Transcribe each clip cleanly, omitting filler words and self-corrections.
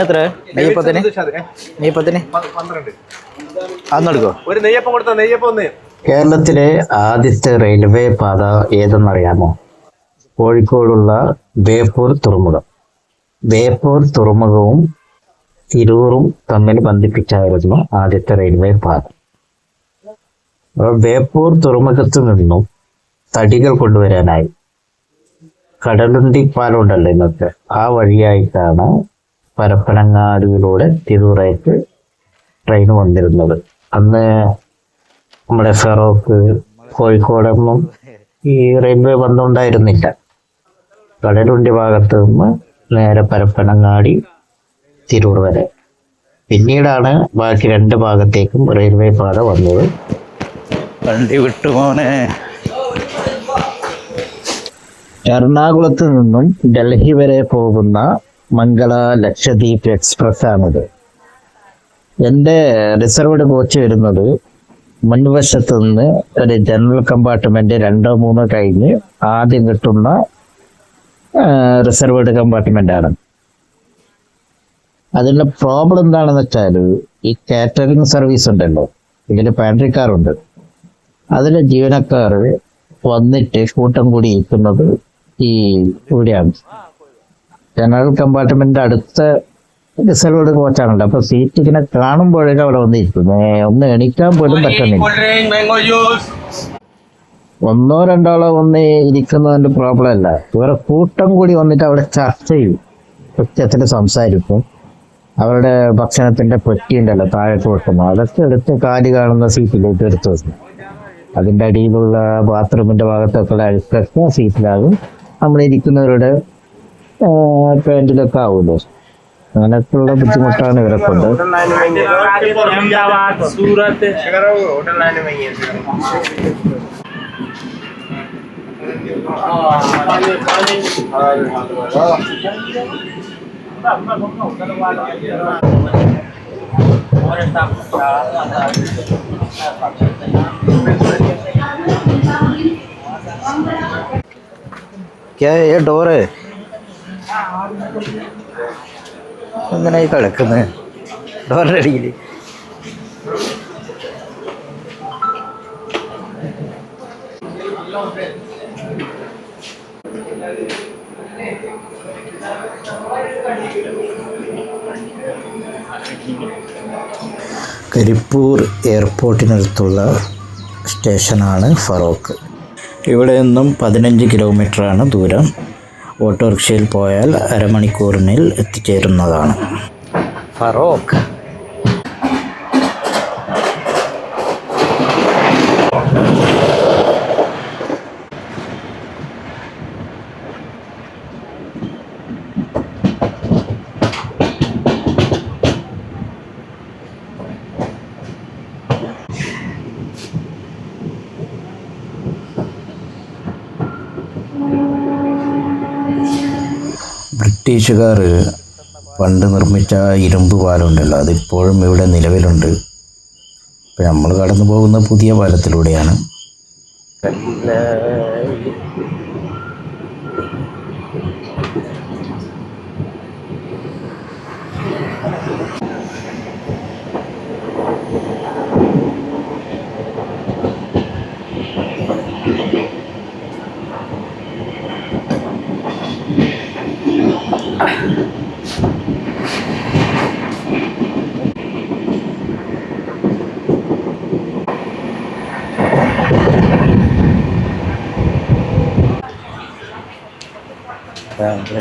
എത്ര നെയ്യപ്പത്തിന് നെയ്യപ്പത്തിന് അന്നെടുക്കോ ഒരു നെയ്യപ്പം കൊടുത്ത നെയ്യപ്പം ഒന്ന്. കേരളത്തിലെ ആദ്യത്തെ റെയിൽവേ പാത ഏതെന്നറിയാമോ? കോഴിക്കോടുള്ള ബേപ്പൂർ തുറമുഖം. ബേപ്പൂർ തുറമുഖവും തിരൂറും തമ്മിൽ ബന്ധിപ്പിച്ചായിരുന്നു ആദ്യത്തെ റെയിൽവേ പാത. ബേപ്പൂർ തുറമുഖത്ത് നിന്നും തടികൾ കൊണ്ടുവരാനായി കടലുണ്ടി പാലം ഉണ്ടല്ലോ ഇന്നത്തെ, ആ വഴിയായിട്ടാണ് പരപ്പനങ്ങാടിയിലൂടെ തിരൂറേക്ക് ട്രെയിൻ വന്നിരുന്നത്. അന്ന് നമ്മുടെ ഫറോക്ക് കോഴിക്കോടൊന്നും ഈ റെയിൽവേ ബന്ധം ഉണ്ടായിരുന്നില്ല. കടലുണ്ടി ഭാഗത്ത് നിന്ന് നേരെ പരപ്പനങ്ങാടി തിരൂർ വരെ. പിന്നീടാണ് ബാക്കി രണ്ട് ഭാഗത്തേക്കും റെയിൽവേ പാത വന്നത്. വണ്ടി വിട്ടുപോനെ. എറണാകുളത്ത് നിന്നും ഡൽഹി വരെ പോകുന്ന മംഗള ലക്ഷദ്വീപ് എക്സ്പ്രസ് ആണിത്. എൻ്റെ റിസർവ്ഡ് കോച്ച് വരുന്നത് മുൻവശത്ത് നിന്ന് ഒരു ജനറൽ കമ്പാർട്ട്മെന്റ് 2-3 കഴിഞ്ഞ് ആദ്യം കിട്ടുന്ന റിസർവ്ഡ് കമ്പാർട്ട്മെന്റ് ആണ്. അതിൻ്റെ പ്രോബ്ലം എന്താണെന്ന് വെച്ചാൽ ഈ കാറ്ററിംഗ് സർവീസ് ഉണ്ടല്ലോ, ഇതിൽ പാൻട്രി കാറുണ്ട്, അതിലെ ജീവനക്കാർ വന്നിട്ട് കൂട്ടം കൂടി ഇരിക്കുന്നത് ഈ ഇവിടെയാണ്. ജനറൽ കമ്പാർട്ട്മെന്റ് അടുത്ത റിസർവ്ഡ് കോച്ചാണല്ലോ, അപ്പൊ സീറ്റ് ഇങ്ങനെ കാണുമ്പോഴേക്കും അവിടെ വന്നിരിക്കുന്നു. ഒന്ന് എണീക്കാൻ പോലും പറ്റുന്നില്ല. 1-2 വന്ന് ഇരിക്കുന്നതിന്റെ പ്രോബ്ലം അല്ല, ഇവരെ കൂട്ടം കൂടി വന്നിട്ട് അവിടെ ചർച്ച ചെയ്യും, കൃത്യത്തിൽ സംസാരിക്കും. അവരുടെ ഭക്ഷണത്തിന്റെ പെട്ടി ഉണ്ടല്ലോ താഴേക്ക് വെക്കുന്നു, അതൊക്കെ എടുത്ത് കാല് കാണുന്ന സീറ്റിലേക്ക് എടുത്തു വെക്കും. അതിൻ്റെ അടിയിലുള്ള ബാത്റൂമിന്റെ ഭാഗത്തൊക്കെയുള്ള അഴുക്കൊക്കെ സീറ്റിലാകും. നമ്മളിരിക്കുന്നവരുടെ പാൻറ്റിലൊക്കെ ആവുമല്ലോ. അങ്ങനെയൊക്കെയുള്ള ബുദ്ധിമുട്ടാണ് ഇവരെ കൊണ്ട്. क्या ये डोर है ഇങ്ങനെ കിടക്കുന്നത് ഡോറിൻ്റെ അടിയിൽ. കരിപ്പൂർ എയർപോർട്ടിനടുത്തുള്ള സ്റ്റേഷനാണ് ഫറോക്ക്. ഇവിടെ നിന്നും 15 കിലോമീറ്ററാണ് ദൂരം. ഓട്ടോറിക്ഷയിൽ പോയാൽ അരമണിക്കൂറിനിൽ എത്തിച്ചേരുന്നതാണ് ഫറോക്ക്. ബ്രിട്ടീഷുകാർ പണ്ട് നിർമ്മിച്ച ഇരുമ്പ് പാലമുണ്ടല്ലോ, അതിപ്പോഴും ഇവിടെ നിലവിലുണ്ട്. ഇപ്പം നമ്മൾ കടന്നു പോകുന്ന പുതിയ പാലത്തിലൂടെയാണ്.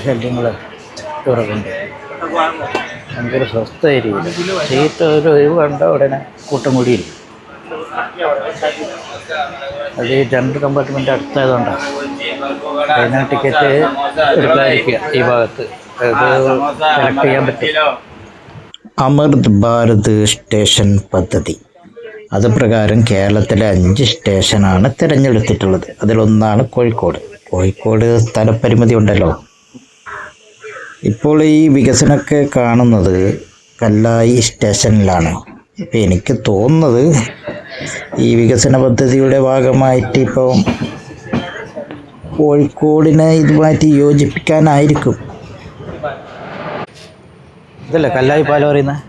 ശല്യങ്ങൾ ഇവർക്കുണ്ട്. ഭയങ്കര സ്വസ്ഥമായിരിക്കും. സീറ്റ് ഒരു ഒഴിവ് കണ്ട ഉടനെ കൂട്ടം കൂടിയിരിക്കും. അത് ഈ ജനറൽ കമ്പാർട്ട്മെൻറ്റ് അടുത്തായതുകൊണ്ടാണ്. അതിന് ടിക്കറ്റ് എടുക്കാതിരിക്കുക ഈ ഭാഗത്ത്, അത് സെലക്ട് ചെയ്യാൻ പറ്റും. അമൃത് ഭാരത് സ്റ്റേഷൻ പദ്ധതി, അത് പ്രകാരം കേരളത്തിലെ 5 സ്റ്റേഷനാണ് തിരഞ്ഞെടുത്തിട്ടുള്ളത്. അതിലൊന്നാണ് കോഴിക്കോട്. കോഴിക്കോട് സ്ഥലപരിമിതി ഉണ്ടല്ലോ. ഇപ്പോൾ ഈ വികസനമൊക്കെ കാണുന്നത് കല്ലായി സ്റ്റേഷനിലാണ്. എനിക്ക് തോന്നുന്നത് ഈ വികസന പദ്ധതിയുടെ ഭാഗമായിട്ട് ഇപ്പോൾ കോഴിക്കോടിനെ ഇതുമായിട്ട് യോജിപ്പിക്കാനായിരിക്കും. ഇതല്ലേ കല്ലായി പാലം പറയുന്നത്?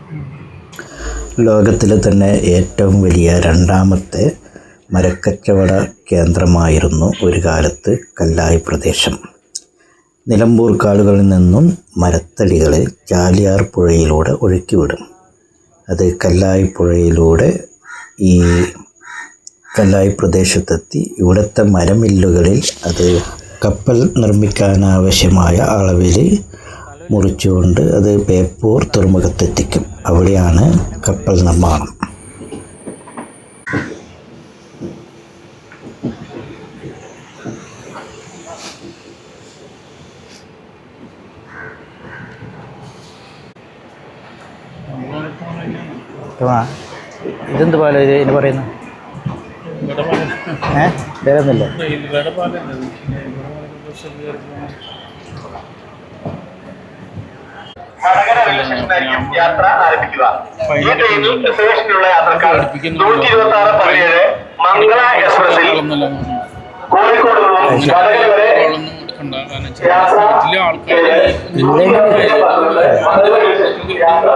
ലോകത്തിലെ തന്നെ ഏറ്റവും വലിയ രണ്ടാമത്തെ മരക്കച്ചവട കേന്ദ്രമായിരുന്നു ഒരു കാലത്ത് കല്ലായി പ്രദേശം. നിലമ്പൂർ കാടുകളിൽ നിന്നും മരത്തടികൾ ചാലിയാർ പുഴയിലൂടെ ഒഴുക്കിവിടും. അത് കല്ലായി പുഴയിലൂടെ ഈ കല്ലായി പ്രദേശത്തെത്തി ഇവിടുത്തെ മരമില്ലുകളിൽ അത് കപ്പൽ നിർമ്മിക്കാനാവശ്യമായ അളവിൽ മുറിച്ചുകൊണ്ട് അത് ബേപ്പൂർ തുറമുഖത്തെത്തിക്കും. അവിടെയാണ് കപ്പൽ നിർമ്മാണം. ഇതെന്ത് പാലം ഇതിന് പറയുന്നത്? വേറൊന്നുമില്ല. യാത്ര ആരംഭിക്കുക. ഈ ട്രെയിനിൽ സ്റ്റേഷനിലുള്ള യാത്രക്കാർ 126-17 മംഗള എക്സ്പ്രസിൽ കോഴിക്കോട് നിന്നും വടകര വരെ യാത്ര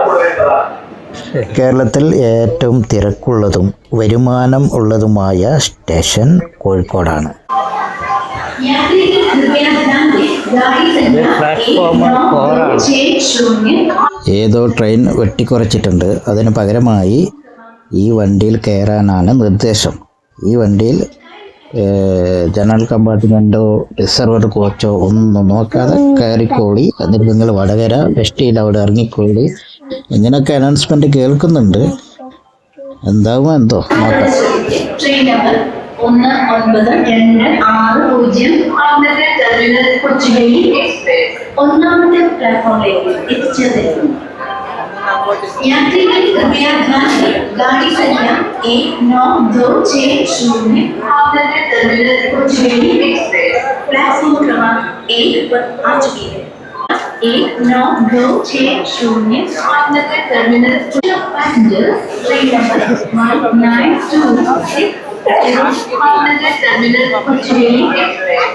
കേരളത്തിൽ ഏറ്റവും തിരക്കുള്ളതും വരുമാനം ഉള്ളതുമായ സ്റ്റേഷൻ കോഴിക്കോടാണ്. ഏതോ ട്രെയിൻ വെട്ടിക്കുറച്ചിട്ടുണ്ട്. അതിന് പകരമായി ഈ വണ്ടിയിൽ കയറാനാണ് നിർദ്ദേശം. ഈ വണ്ടിയിൽ ജനറൽ കമ്പാർട്ട്മെൻറ്റോ റിസർവ്ഡ് കോച്ചോ ഒന്നും നോക്കാതെ കയറിക്കോളി, എന്നിട്ട് നിങ്ങൾ വടകര വെസ്റ്റിയിൽ അവിടെ ഇറങ്ങിക്കോളി. ഇങ്ങനെയൊക്കെ അനൗൺസ്മെൻറ്റ് കേൾക്കുന്നുണ്ട്. എന്താകുമോ എന്തോ നോക്കാം. ഒന്നാമത്തെ പ്ലാറ്റ്ഫോമിലേക്ക് എത്തിച്ചേർന്നിരിക്കുന്നു. यात्रीगण कृपया ध्यान दें, गाड़ी संख्या 1926 Bhavnagar terminal Kochuveli express platform क्रमांक 1 पर आ चुकी है। 1926 Bhavnagar terminal passengers train number 1926 Bhavnagar terminal Kochuveli express.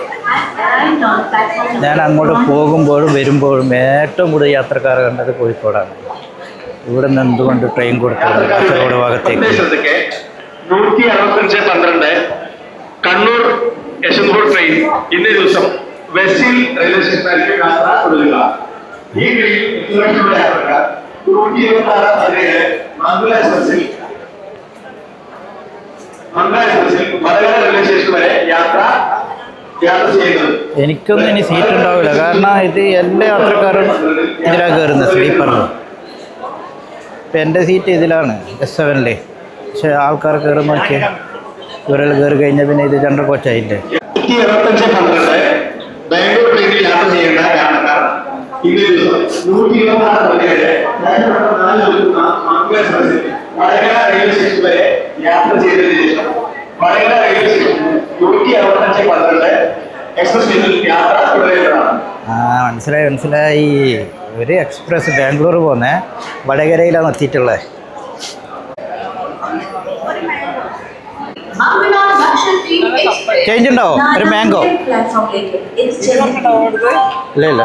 ഞാൻ അങ്ങോട്ട് പോകുമ്പോഴും വരുമ്പോഴും ഏറ്റവും കൂടുതൽ യാത്രക്കാർ കണ്ടത് കോഴിക്കോടാണ്. ഇവിടെ നിന്ന് എന്തുകൊണ്ട് ട്രെയിൻ കൊടുത്തത് കാസർഗോഡ് ഭാഗത്തേക്ക്? 165-12 കണ്ണൂർ യശവന്ത്പൂർ ട്രെയിൻ ഇന്നേ ദിവസം വെസ്റ്റിൽ റെയിൽവേ സ്റ്റേഷനിലേക്ക് യാത്ര തുടരുക. ഈ ട്രെയിൻ യാത്രക്കാർ 126-17 മംഗള എക്സ്പ്രസിൽ വടകര റെയിൽവേ സ്റ്റേഷൻ വരെ യാത്ര ചെയ്യുന്നത്. എനിക്കൊന്നും ഇനി സീറ്റ് ഉണ്ടാവില്ല, കാരണം ഇത് എല്ലാ യാത്രക്കാരും ഇതിലാണ് കയറുന്നത്, സ്ലീപ്പറിൽ. ഇപ്പം എൻ്റെ സീറ്റ് ഇതിലാണ് S7. പക്ഷെ ആൾക്കാർ കയറി നോക്കിയാൽ ഇവരിൽ കയറി കഴിഞ്ഞാൽ പിന്നെ ഇത് ജനറൽ കോച്ചായില്ലേ. 125-12 ബാംഗ്ലൂർ ട്രെയിനിൽ യാത്ര ചെയ്യേണ്ട യാത്രക്കാർ ഇന്നേ ദിവസം 126-17 വടകര റെയിൽവേ സ്റ്റേഷൻ വരെ യാത്ര ചെയ്തതിനു ശേഷം വടകര റെയിൽവേ സ്റ്റേഷൻ 165-12 എക്സ്പ്രസ് യാത്ര തുടരുന്നതാണ്. മനസ്സിലായി. ഒരു എക്സ്പ്രസ് ബാംഗ്ലൂർ പോകുന്നത് വടകരയിലാണ് എത്തിയിട്ടുള്ളത്. ചേഞ്ച് ഉണ്ടാവോ? ഒരു മാംഗോ ഇല്ല.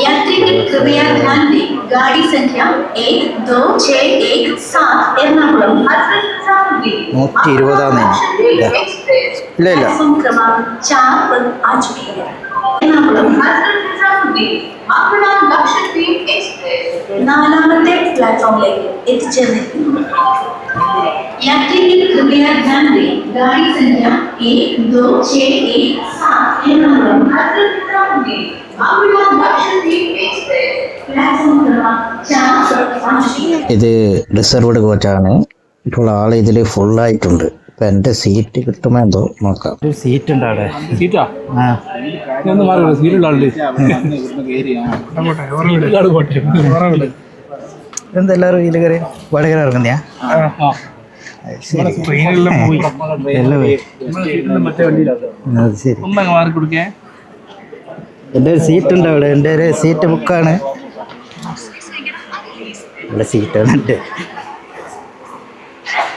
यात्रीगण कृपया ध्यान दें, गाड़ी संख्या 1261 एर्नाकुलम हजरत 120 प्लेटफॉर्म क्रमांक 4 पर आ चुकी है। एर्नाकुलम हजरत लक्षद्वीप एक्सप्रेस നാലാമത്തെ പ്ലാറ്റ്ഫോമിലേക്ക് എത്തിച്ചേർന്നിരിക്കുന്നു. यात्रीगण कृपया ध्यान दें, गाड़ी संख्या 1261 एर्नाकुलम हजरत ഇത് റിസർവ്ഡ് കോച്ചാണ്. ഇപ്പോൾ ആൾ ഇതിൽ ഫുള്ളായിട്ടുണ്ട്. ഇപ്പം എൻ്റെ സീറ്റ് കിട്ടുമോ എന്തോ നോക്കാം. ഒരു സീറ്റ് ഉണ്ട് അവിടെ. സീറ്റാ? ഇതെന്തെല്ലാവരും ഇതിൽ കയറി വടകര ഇറങ്ങുന്നയാ? ശരി. എൻ്റെ ഒരു സീറ്റ് ഉണ്ട് അവിടെ. എൻ്റെ ഒരു സീറ്റ് ബുക്കാണ്. ഇവിടെ സീറ്റാണ്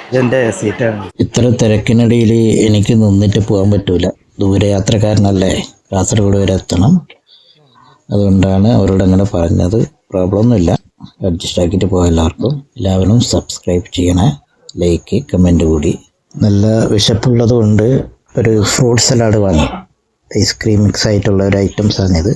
ഇതെൻ്റെ സീറ്റാണ്. ഇത്ര തിരക്കിനിടയിൽ എനിക്ക് നിന്നിട്ട് പോകാൻ പറ്റൂല. ദൂരയാത്രക്കാരനല്ലേ, കാസർഗോഡ് വരെ എത്തണം. അതുകൊണ്ടാണ് അവരോട് അങ്ങനെ പറഞ്ഞത്. പ്രോബ്ലം ഒന്നുമില്ല. അഡ്ജസ്റ്റ് ആക്കിയിട്ട് പോയ എല്ലാവരും സബ്സ്ക്രൈബ് ചെയ്യണേ, ലൈക്ക് കമൻറ്റ് കൂടി. നല്ല വിശപ്പുള്ളത് കൊണ്ട് ഒരു ഫ്രൂട്ട് സലാഡ് വാങ്ങി, ഐസ്ക്രീം മിക്സ് ആയിട്ടുള്ള ഒരു ഐറ്റംസാണിത്.